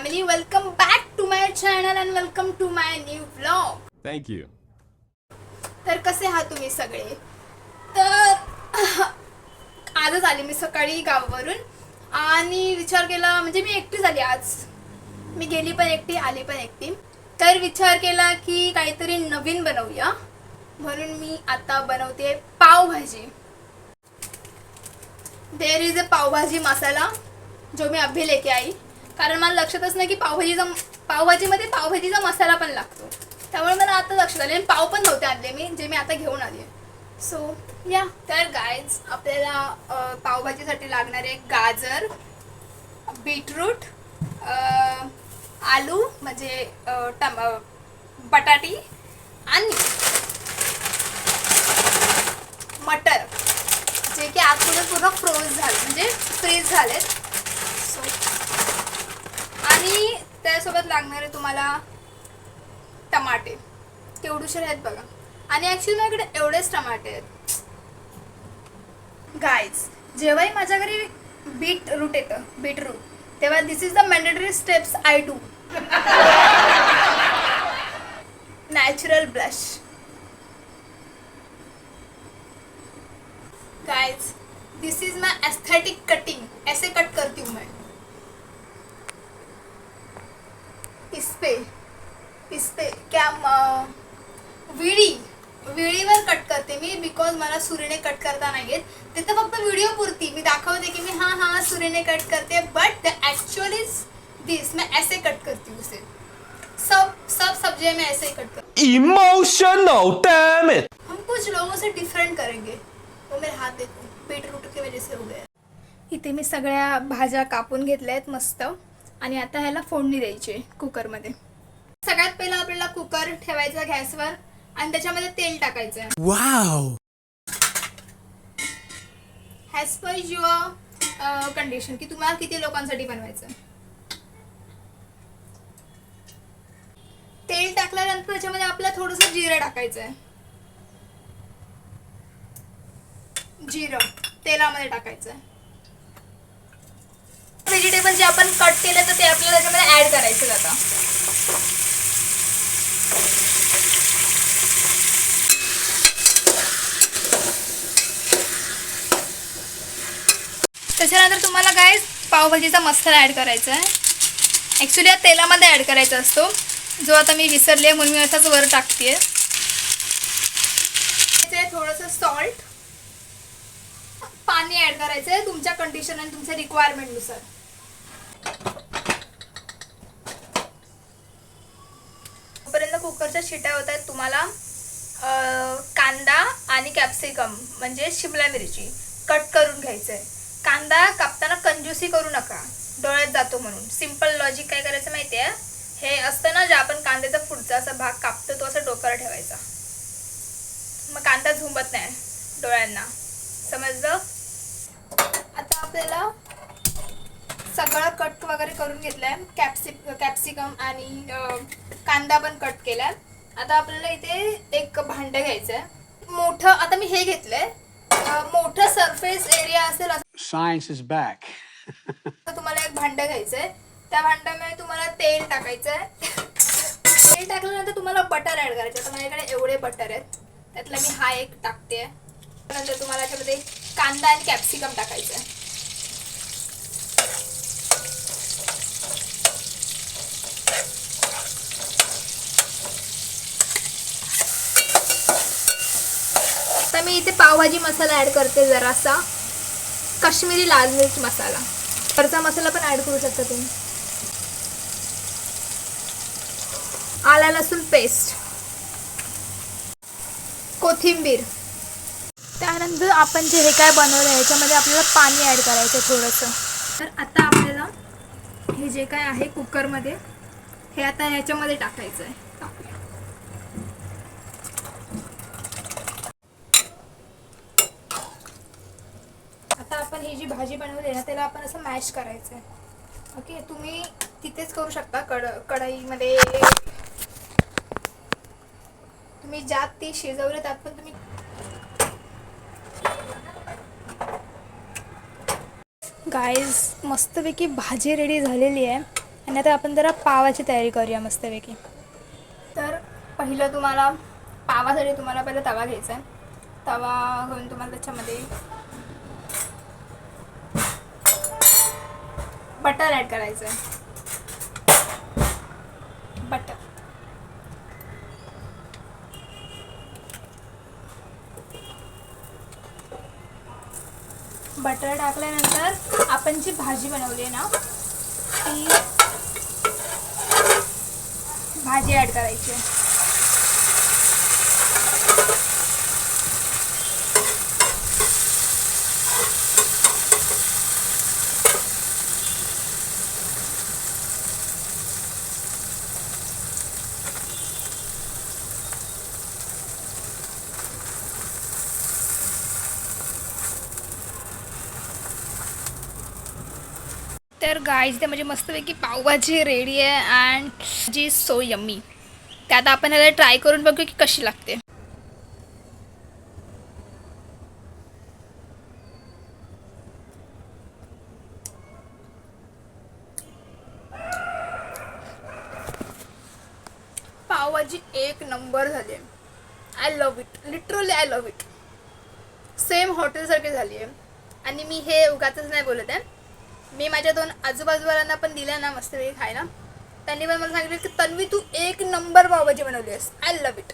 family, welcome back to my channel and welcome to my new vlog. Thank you. तर कसे आहात तुम्ही सगळे? तर आजच आले मी सकाळी गावावरून आणि विचार केला, म्हणजे मी एकटी झाली आज. मी गेली पण एकटी, आली पण एकटी. तर विचार केला की काहीतरी नवीन बनवूया, म्हणून मी आता बनवते pav bhaji. There is a pav bhaji masala जो मी अभी लेके आई, कारण मला लक्षातच नाही की पावभाजीमध्ये पावभाजीचा मसाला पण लागतो. त्यामुळे मला आता लक्षात आले. पाव पण नव्हते आणले मी, जे मी आता घेऊन आले. सो या. तर गाईज, आपल्याला पावभाजीसाठी लागणारे गाजर, बीटरूट, आलू म्हणजे बटाटी आणि मटर, जे की आतमध्ये पूर्ण फ्रीज झालेत. सो आणि त्यासोबत लागणारे तुम्हाला टमाटे केवढूशे आहेत बघा. आणि ॲक्च्युली माझ्याकडे एवढेच टमाटे आहेत. गाईज, जेव्हाही माझ्या घरी बीटरूट येतं तेव्हा this is the mandatory steps I do. Natural blush. Guys, this is my aesthetic cutting. ऐसे कट करती हूँ मैं. इस पे क्या विळीवर कट करते मी, बिकॉज मला सुरीने कट करता नाही येत. ते तर फक्त व्हिडिओ पुरती मी दाखवते की मी हाँ सुरीने कट करते, बट द एक्चुअल इज दिस. मैं ऐसे कट करती हूँ उसे. सब सब्जियां मैं ऐसे ही कट करती हूँ. Emotional, damn it. हम कुछ लोगों से डिफरेंट करेंगे. वो मेरे हाथ देखो, बीटरूट की वजह से हो गया. इथे मी सगळ्या भाज्या कापून घेतल्या आहेत मस्त, आणि आता ह्याला फोडणी द्यायची आहे कुकरमध्ये. सगळ्यात पहिला आपल्याला कुकर ठेवायचा गॅसवर आणि त्याच्यामध्ये तेल टाकायचं आहे. Wow. As per your condition, की तुम्हाला किती लोकांसाठी बनवायचं. तेल टाकल्यानंतर त्याच्यामध्ये आपल्याला थोडंसं जिरं टाकायचं आहे. जिरं तेलामध्ये टाकायचं आहे. व्हेजिटेबल जे आपण कट केले तर ते आपल्याला त्याच्यामध्ये ऍड करायचं आता. त्याच्यानंतर तुम्हाला गाईज पावभाजीचा मसाला ऍड करायचा आहे. ॲक्च्युली या तेलामध्ये ऍड करायचा असतो, जो आता मी विसरले म्हणून मी असाच वर टाकते. थोडंसं सॉल्ट, पाणी ऍड करायचं आहे तुमच्या कंडिशन आणि तुमच्या रिक्वायरमेंटनुसार. तोपर्यंत कुकरच्या शिट्या होत आहेत. तुम्हाला कांदा आणि कॅप्सिकम म्हणजे शिमला मिरची कट करून घ्यायचं आहे. कांदा कापताना कंजूसी करू नका, डोळ्यात जातो म्हणून. सिम्पल लॉजिक काय करायचं माहिती आहे, हे असतं ना, जे आपण कांद्याचा पुढचा असा भाग कापतो तो असं डोक्यावर ठेवायचा, मग कांदा झुंबत नाही डोळ्यांना. समजलं? आता आपल्याला सगळं कट वगैरे करून घेतलंय. कॅप्सिकम आणि कांदा पण कट केलाय. आता आपल्याला इथे एक भांडं घ्यायचंय मोठं. आता मी हे घेतलंय, मोठं सरफेस एरिया असेल सायन्स इज बॅक. तुम्हाला एक भांडं घ्यायचंय. त्या भांड्यामध्ये तुम्हाला तेल टाकायचंय. तेल टाकल्यानंतर तुम्हाला बटर ऍड करायचं. तर माझ्याकडे एवढे बटर आहेत, त्यातला मी हा एक टाकते. नंतर तुम्हाला याच्यामध्ये कांदा आणि कॅप्सिकम टाकायचं आहे. आता मी इथे पावभाजी मसाला ऍड करते, जरासा काश्मीरी लाल मिर्च मसाला. वरचा मसाला पण ऍड करू शकता तुम्ही. आला लसूण पेस्ट, कोथिंबीर. त्यानंतर आपण जे हे काय बनवलं ह्याच्यामध्ये आपल्याला पाणी ॲड करायचं थोडंसं. तर आता आपल्याला हे जे काय आहे कुकरमध्ये, हे आता ह्याच्यामध्ये टाकायचं आहे. आता आपण ही जी भाजी बनवली ना, त्याला आपण असं मॅश करायचं आहे. ओके, तुम्ही तिथेच करू शकता कढईमध्ये. तुम्ही ज्यात ती शिजवली त्यात पण तुम्ही. गाईज, मस्तपैकी भाजी रेडी झालेली आहे. आणि आता आपण जरा पावाची तयारी करूया मस्तपैकी. तर पहिलं तुम्हाला पावासाठी तुम्हाला पहिलं तवा घ्यायचा आहे. तवा घेऊन तुम्हाला त्याच्यामध्ये बटर ॲड करायचं आहे. बटर बटर टाकल्यानंतर आपण जी भाजी बनवली आहे ना ती भाजी ॲड करायची आहे. तर गाईज ते म्हणजे मस्तपैकी पावभाजी रेडी आहे अँड जी सो यम्मी. ते आता आपण याला ट्राय करून बघू की कशी लागते. पावभाजी एक नंबर झाली आहे. I love it, literally I love it. Same हॉटेलसारखी झाली आहे. आणि मी हे उगाचच नाही बोलत आहे. मी माझ्या 2 आजूबाजूवाल्यांना पण दिल्या ना मस्तपैकी खायला. त्यांनी पण मला सांगितलं की तन्वी तू एक नंबर पावभाजी बनवली आहेस. I love it.